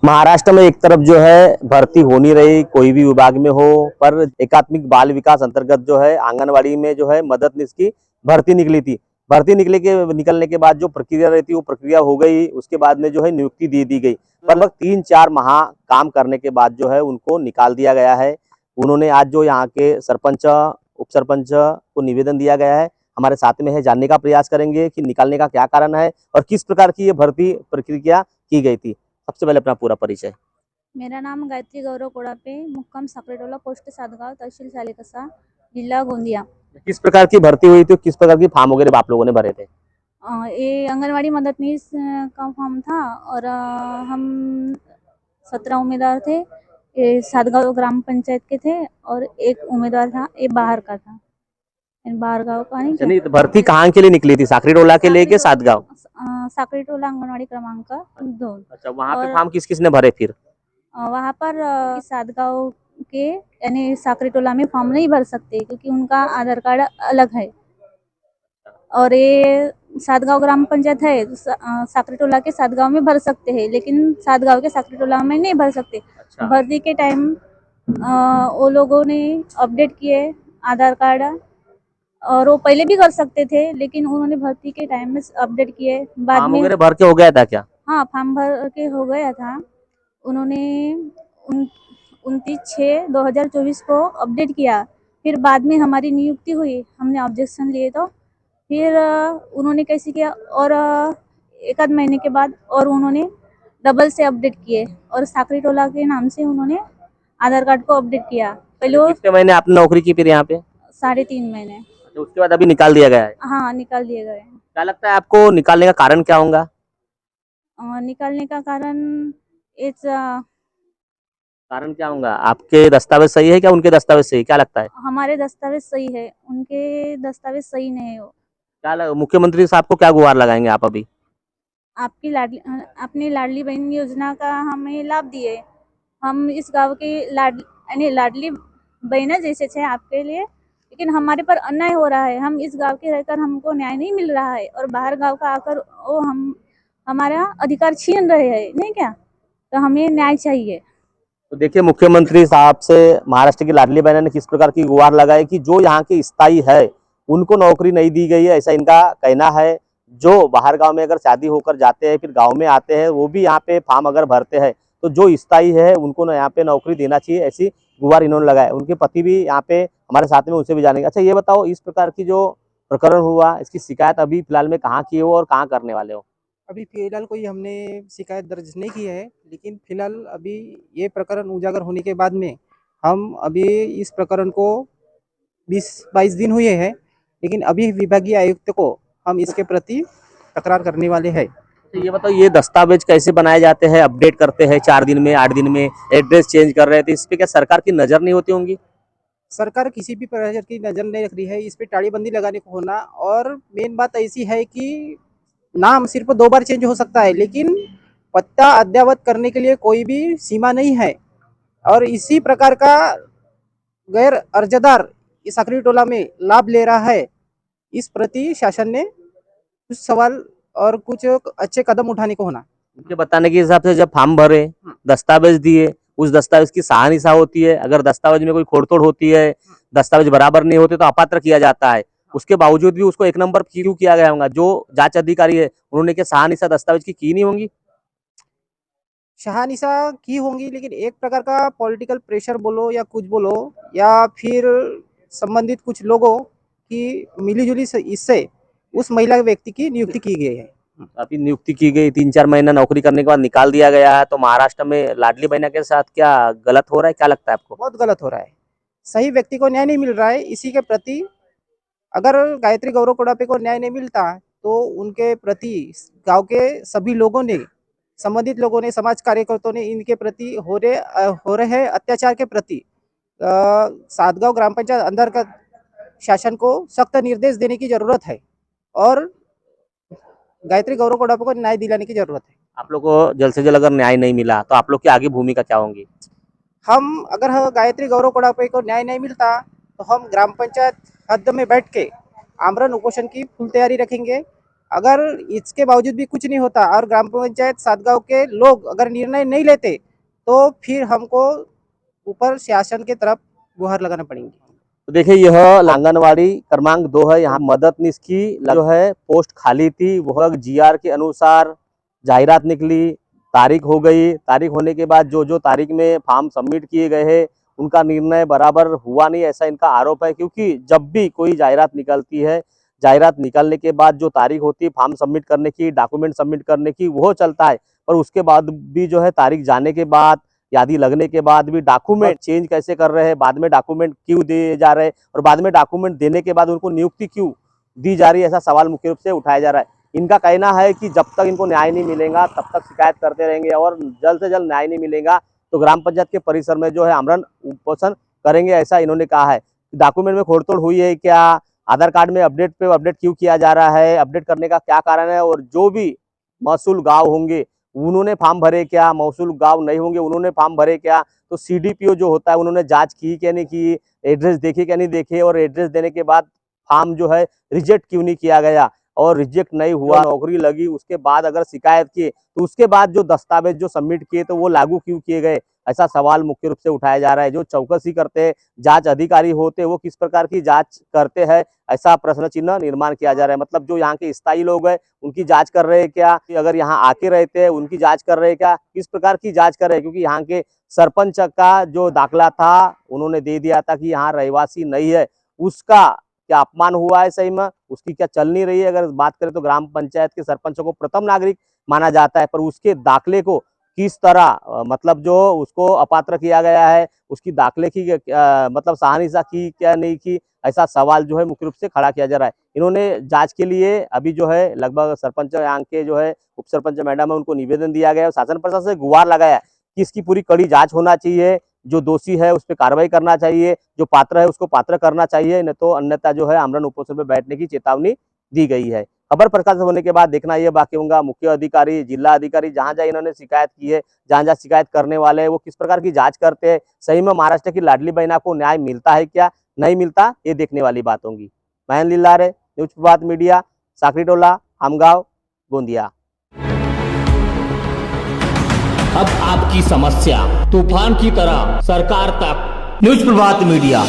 महाराष्ट्र में एक तरफ जो है भर्ती हो नहीं रही कोई भी विभाग में हो, पर एकात्मिक बाल विकास अंतर्गत जो है आंगनवाड़ी में जो है मददनीश की भर्ती निकली थी। भर्ती निकलने के बाद जो प्रक्रिया रहती वो प्रक्रिया हो गई, उसके बाद में जो है नियुक्ति दे दी गई। पर लगभग 3-4 माह काम करने के बाद जो है उनको निकाल दिया गया है। उन्होंने आज जो यहाँ के सरपंच उप सरपंच को निवेदन दिया गया है, हमारे साथ में है, जानने का प्रयास करेंगे कि निकालने का क्या कारण है और किस प्रकार की ये भर्ती प्रक्रिया की गई थी। सबसे पहले अपना पूरा परिचय। मेरा नाम गायत्री गौरव कोड़ापे, मुक्काम साकरेटोला, पोस्ट सातगांव, तहसील सालेकसा, जिला गोंदिया। किस प्रकार की भर्ती हुई थी, किस प्रकार की फॉर्म वगैरह आप लोगों ने भरे थे? ये आंगनवाड़ी मददनीश का फॉर्म था और हम 17 उम्मीदवार थे। ये सातगांव ग्राम पंचायत के थे और एक उम्मीदवार था, ये बाहर का था, बाहर गाँव का नहीं यानी भर्ती कहाँ के लिए निकली थी, साकरीटोला के लिए के सातगांव? साकरेटोला आंगनवाड़ी क्रमांक 2। अच्छा, वहाँ पे फॉर्म किस किस ने भरे फिर? वहाँ पर सातगांव के यानी साकरेटोला में फॉर्म नहीं भर सकते क्योंकि उनका आधार कार्ड अलग है और ये सातगांव ग्राम पंचायत है, साकरेटोला के सातगांव में भर सकते हैं, लेकिन सातगांव के साकरेटोला में नहीं भर सकते। अच्छा। भर्ती के टाइम वो लोगों ने अपडेट किए आधार कार्ड, और वो पहले भी कर सकते थे लेकिन उन्होंने भर्ती के टाइम में अपडेट किए बाद फॉर्म में। वगैरह भर के हो गया था क्या? हाँ, फॉर्म भर के हो गया था। उन्होंने 29/6/2024 को अपडेट किया। फिर बाद में हमारी नियुक्ति हुई, हमने ऑब्जेक्शन लिए तो फिर उन्होंने कैसे किया और एक आध महीने के बाद और उन्होंने डबल से अपडेट किए और साकरीटोला के नाम से उन्होंने आधार कार्ड को अपडेट किया। पहले वो कितने महीने आपने नौकरी की फिर यहाँ पे? 3.5 महीने। तो उसके बाद अभी निकाल दिया गया है। हाँ, निकाल दिए गए। क्या लगता है आपको निकालने का कारण क्या होगा? निकालने का कारण इस कारण क्या होगा? आपके दस्तावेज सही है क्या, उनके दस्तावेज सही, क्या लगता है? हमारे दस्तावेज सही है, उनके दस्तावेज सही नहीं है। मुख्यमंत्री साहब को क्या गुहार लगाएंगे आप अभी? अपनी लाडली बहन योजना का हमें लाभ दिए। हम इस गांव की यानी लाडली बहना जैसे थे आपके लिए, लेकिन हमारे पर अन्याय हो रहा है। हम इस गांव के रहकर हमको न्याय नहीं मिल रहा है और बाहर गांव का आकर वो हमारा अधिकार छीन रहे हैं, नहीं क्या? तो हमें न्याय चाहिए। तो देखिए, मुख्यमंत्री साहब से महाराष्ट्र की लाडली बहन ने किस प्रकार की गुहार लगाई कि जो यहाँ के स्थायी है उनको नौकरी नहीं दी गई है, ऐसा इनका कहना है। जो बाहर गांव में अगर शादी होकर जाते हैं फिर गांव में आते हैं, वो भी यहाँ पे फॉर्म अगर भरते हैं तो जो स्थायी है उनको यहाँ पे नौकरी देना चाहिए, ऐसी गुहार इन्होंने लगाया। उनके पति भी यहाँ पे हमारे साथ में, उनसे भी जानेंगे। अच्छा, ये बताओ, इस प्रकार की जो प्रकरण हुआ, इसकी शिकायत अभी फिलहाल में कहाँ की हो और कहाँ करने वाले हो? अभी फ़िलहाल कोई हमने शिकायत दर्ज नहीं की है, लेकिन फ़िलहाल अभी ये प्रकरण उजागर होने के बाद में हम अभी इस प्रकरण को 20-22 दिन हुए हैं, लेकिन अभी विभागीय आयुक्त को हम इसके प्रति तकरार करने वाले हैं। तो ये बताओ, ये दस्तावेज कैसे बनाए जाते हैं, अपडेट करते हैं 4 दिन में, 8 दिन में, एड्रेस चेंज कर रहे थे, इस पे क्या सरकार की नजर नहीं होती होंगी? सरकार किसी भी प्रकार की नज़र नहीं रख रही है, इस पे ताड़ीबंदी लगाने को होना। और मेन बात ऐसी है कि नाम सिर्फ 2 बार चेंज हो सकता है, लेकिन पत्ता अद्ययावत करने के लिए कोई भी सीमा नहीं है। और इसी प्रकार का गैर अर्जदार इस साकरीटोला में लाभ ले रहा है। इस प्रति शासन ने कुछ सवाल और कुछ अच्छे कदम उठाने को होना। उनके बताने के हिसाब से जब फॉर्म भरे, दस्तावेज दिए, उस दस्तावेज की सहानिशा होती है। अगर दस्तावेज में कोई खोड़-तोड़ होती है, दस्तावेज बराबर नहीं होते तो अपात्र किया जाता है। उसके बावजूद भी उसको 1 नंबर क्यों किया गया होगा? जो जांच अधिकारी है उन्होंने क्या सहानिशा दस्तावेज की नहीं होंगी? शहानिशा की होंगी, लेकिन एक प्रकार का पॉलिटिकल प्रेशर बोलो या कुछ बोलो, या फिर संबंधित कुछ लोगों की मिलीजुली से इससे उस महिला व्यक्ति की नियुक्ति की गई है। अभी नियुक्ति की गई, 3-4 महीना नौकरी करने के बाद निकाल दिया गया है, तो महाराष्ट्र में लाडली बहना के साथ क्या गलत हो रहा है, क्या लगता है आपको? बहुत गलत हो रहा है, सही व्यक्ति को न्याय नहीं मिल रहा है। इसी के प्रति अगर गायत्री गौरव कोड़ापे को न्याय नहीं मिलता तो उनके प्रति गांव के सभी लोगों ने, संबंधित लोगों ने, समाज कार्यकर्ताओं ने इनके प्रति हो रहे अत्याचार के प्रति सातगांव ग्राम पंचायत अंदर का शासन को सख्त निर्देश देने की जरूरत है और गायत्री गौरव कोड़ापे को न्याय दिलाने की जरूरत है। आप लोग को जल्द से जल्द अगर न्याय नहीं मिला तो आप लोग की आगे भूमिका क्या होंगी? हम अगर गायत्री गौरव कोड़ापे को न्याय नहीं मिलता तो हम ग्राम पंचायत हद में बैठ के आमरण उपोषण की फुल तैयारी रखेंगे। अगर इसके बावजूद भी कुछ नहीं होता और ग्राम पंचायत सातगांव के लोग अगर निर्णय नहीं लेते तो फिर हमको ऊपर शासन की तरफ गुहार लगाना पड़ेंगे। तो देखिए यह आंगनवाड़ी क्रमांक 2 है। यहाँ मददनीश की जो है पोस्ट खाली थी, वह GR के अनुसार जाहिरात निकली, तारीख हो गई। तारीख होने के बाद जो तारीख में फॉर्म सबमिट किए गए हैं उनका निर्णय बराबर हुआ नहीं, ऐसा इनका आरोप है। क्योंकि जब भी कोई जाहिरात निकलती है, जाहिरात निकलने के बाद जो तारीख होती है फॉर्म सबमिट करने की, डॉक्यूमेंट सबमिट करने की, वो चलता है। पर उसके बाद भी जो है तारीख जाने के बाद, यादी लगने के बाद भी डॉक्यूमेंट चेंज कैसे कर रहे हैं, बाद में डॉक्यूमेंट क्यों दिए जा रहे हैं और बाद में डॉक्यूमेंट देने के बाद उनको नियुक्ति क्यों दी जा रही है, ऐसा सवाल मुख्य रूप से उठाया जा रहा है। इनका कहना है कि जब तक इनको न्याय नहीं मिलेगा तब तक शिकायत करते रहेंगे और जल्द से जल्द न्याय नहीं मिलेगा तो ग्राम पंचायत के परिसर में जो है आमरण उपोषण करेंगे, ऐसा इन्होंने कहा है। डॉक्यूमेंट में खोड़-तोड़ हुई है क्या, आधार कार्ड में अपडेट पे अपडेट क्यों किया जा रहा है, अपडेट करने का क्या कारण है, और जो भी महसूल गाँव होंगे उन्होंने फॉर्म भरे क्या, महसूल गाँव नहीं होंगे उन्होंने फॉर्म भरे क्या, तो CDPO जो होता है उन्होंने जांच की क्या नहीं की, एड्रेस देखे क्या नहीं देखे, और एड्रेस देने के बाद फॉर्म जो है रिजेक्ट क्यों नहीं किया गया, और रिजेक्ट नहीं हुआ, नौकरी लगी, उसके बाद अगर शिकायत की तो उसके बाद जो दस्तावेज जो सबमिट किए तो वो लागू क्यों किए गए, ऐसा सवाल मुख्य रूप से उठाया जा रहा है। जो चौकसी करते हैं, जांच अधिकारी होते हैं, वो किस प्रकार की जांच करते हैं, ऐसा प्रश्न चिन्ह निर्माण किया जा रहा है। मतलब जो यहाँ के स्थायी लोग हैं उनकी जांच कर रहे हैं क्या, अगर यहाँ आके रहते हैं उनकी जांच कर रहे हैं क्या, किस प्रकार की जांच कर रहे हैं। क्योंकि यहाँ के सरपंच का जो दाखला था उन्होंने दे दिया था कि यहाँ रहवासी नहीं है, उसका क्या अपमान हुआ है सही में, उसकी क्या चल नहीं रही है। अगर बात करें तो ग्राम पंचायत के सरपंचों को प्रथम नागरिक माना जाता है, पर उसके दाखले को किस तरह मतलब जो उसको अपात्र किया गया है, उसकी दाखले की मतलब सहानिशा की क्या नहीं की, ऐसा सवाल जो है मुख्य रूप से खड़ा किया जा रहा है। इन्होंने जांच के लिए अभी जो है लगभग सरपंच यहाँ के जो है उप सरपंच मैडम है उनको निवेदन दिया गया है, शासन प्रशासन से गुहार लगाया है कि इसकी पूरी कड़ी जांच होना चाहिए, जो दोषी है उस पर कार्रवाई करना चाहिए, जो पात्र है उसको पात्र करना चाहिए, नहीं तो अन्यथा जो है आमरण उपोषण में बैठने की चेतावनी दी गई है। खबर प्रकाशित होने के बाद देखना यह बाकी होगा मुख्य अधिकारी, जिला अधिकारी जहां जहां इन्होंने शिकायत की है, जहां जहां शिकायत करने वाले हैं वो किस प्रकार की जांच करते हैं, सही में महाराष्ट्र की लाडली बहना को न्याय मिलता है क्या नहीं मिलता, ये देखने वाली बात होगी। मैं लीलारे, न्यूज प्रभात मीडिया, साकरी टोला, आमगांव, गोंदिया। अब आपकी समस्या तूफान की तरह सरकार तक, न्यूज प्रभात मीडिया।